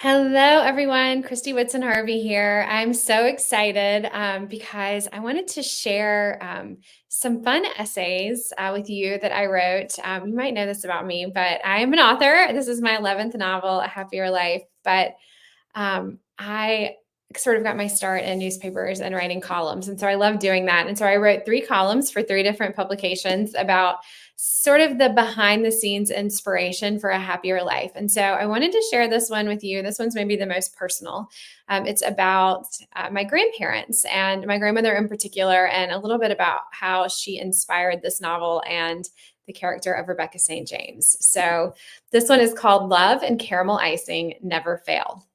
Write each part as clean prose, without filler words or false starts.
Hello, everyone. Kristy Woodson Harvey here. I'm so excited because I wanted to share some fun essays with you that I wrote. You might know this about me, but I am an author. This is my 11th novel, A Happier Life. But I sort of got my start in newspapers and writing columns. And so I love doing that. And so I wrote 3 columns for 3 different publications about sort of the behind the scenes inspiration for a happier life. And so I wanted to share this one with you. This one's maybe the most personal. It's about my grandparents and my grandmother in particular, and a little bit about how she inspired this novel and the character of Rebecca St. James. So this one is called Love and Caramel Icing Never Fail.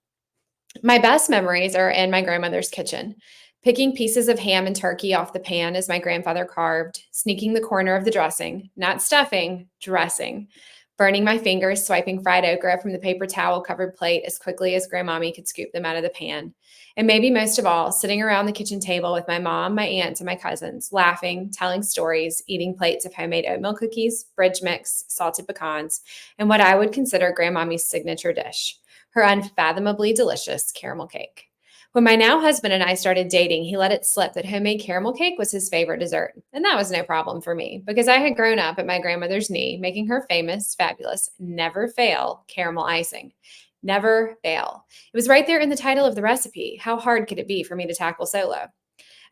My best memories are in my grandmother's kitchen, picking pieces of ham and turkey off the pan as my grandfather carved, sneaking the corner of the dressing, not stuffing, dressing, burning my fingers swiping fried okra from the paper towel covered plate as quickly as Grandmommy could scoop them out of the pan. And maybe most of all, sitting around the kitchen table with my mom, my aunts, and my cousins, laughing, telling stories, eating plates of homemade oatmeal cookies, bridge mix, salted pecans, and what I would consider Grandmommy's signature dish, her unfathomably delicious caramel cake. When my now husband and I started dating, he let it slip that homemade caramel cake was his favorite dessert. And that was no problem for me because I had grown up at my grandmother's knee, making her famous, fabulous, never fail caramel icing. Never fail. It was right there in the title of the recipe. How hard could it be for me to tackle solo?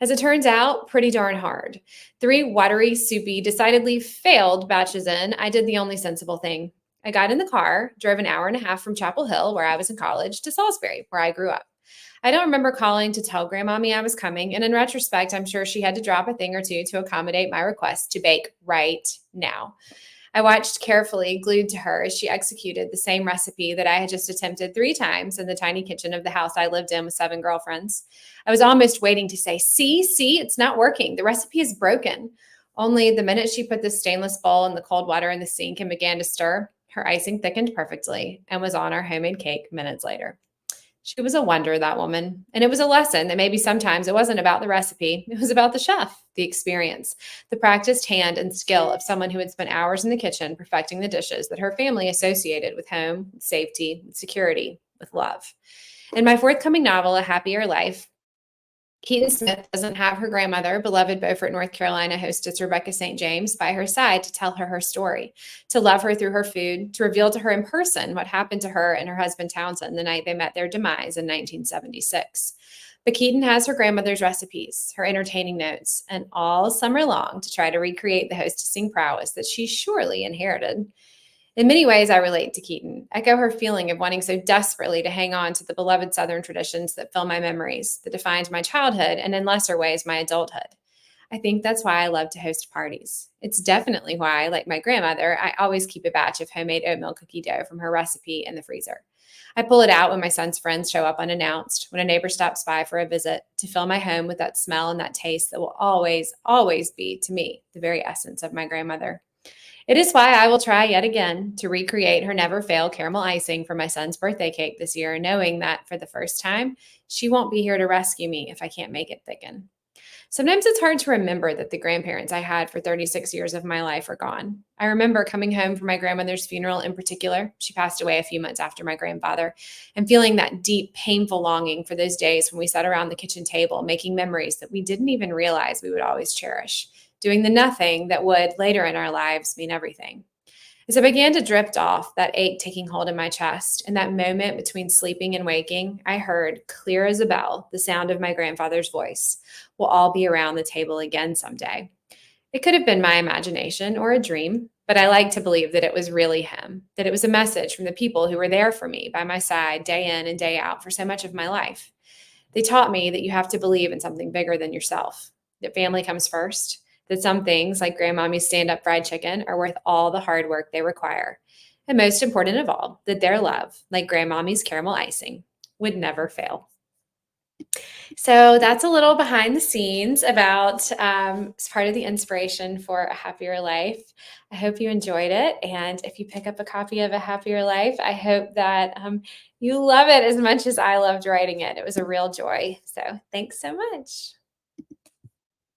As it turns out, pretty darn hard. 3 watery, soupy, decidedly failed batches in, I did the only sensible thing. I got in the car, drove an hour and a half from Chapel Hill, where I was in college, to Salisbury, where I grew up. I don't remember calling to tell Grandmommy I was coming, and in retrospect, I'm sure she had to drop a thing or two to accommodate my request to bake right now. I watched carefully, glued to her, as she executed the same recipe that I had just attempted 3 times in the tiny kitchen of the house I lived in with 7 girlfriends. I was almost waiting to say, see, it's not working. The recipe is broken. Only the minute she put the stainless bowl in the cold water in the sink and began to stir, her icing thickened perfectly and was on our homemade cake minutes later. She was a wonder, that woman. And it was a lesson that maybe sometimes it wasn't about the recipe. It was about the chef, the experience, the practiced hand and skill of someone who had spent hours in the kitchen perfecting the dishes that her family associated with home, with safety, with security, with love. In my forthcoming novel, A Happier Life, Keaton Smith doesn't have her grandmother, beloved Beaufort, North Carolina hostess Rebecca St. James, by her side to tell her story, to love her through her food, to reveal to her in person what happened to her and her husband Townsend the night they met their demise in 1976. But Keaton has her grandmother's recipes, her entertaining notes, and all summer long to try to recreate the hostessing prowess that she surely inherited. In many ways, I relate to Keaton, echo her feeling of wanting so desperately to hang on to the beloved Southern traditions that fill my memories, that defined my childhood, and in lesser ways, my adulthood. I think that's why I love to host parties. It's definitely why, like my grandmother, I always keep a batch of homemade oatmeal cookie dough from her recipe in the freezer. I pull it out when my son's friends show up unannounced, when a neighbor stops by for a visit, to fill my home with that smell and that taste that will always, always be, to me, the very essence of my grandmother. It is why I will try yet again to recreate her never fail caramel icing for my son's birthday cake this year, knowing that for the first time, she won't be here to rescue me if I can't make it thicken. Sometimes it's hard to remember that the grandparents I had for 36 years of my life are gone. I remember coming home from my grandmother's funeral in particular. She passed away a few months after my grandfather, and feeling that deep, painful longing for those days when we sat around the kitchen table, making memories that we didn't even realize we would always cherish, doing the nothing that would later in our lives mean everything. As I began to drift off, that ache taking hold in my chest, in that moment between sleeping and waking, I heard, clear as a bell, the sound of my grandfather's voice. We'll all be around the table again someday. It could have been my imagination or a dream, but I like to believe that it was really him, that it was a message from the people who were there for me by my side day in and day out for so much of my life. They taught me that you have to believe in something bigger than yourself, that family comes first, that some things, like Grandmommy's stand-up fried chicken, are worth all the hard work they require. And most important of all, that their love, like Grandmommy's caramel icing, would never fail. So that's a little behind the scenes about as part of the inspiration for A Happier Life. I hope you enjoyed it. And if you pick up a copy of A Happier Life, I hope that you love it as much as I loved writing it. It was a real joy. So thanks so much.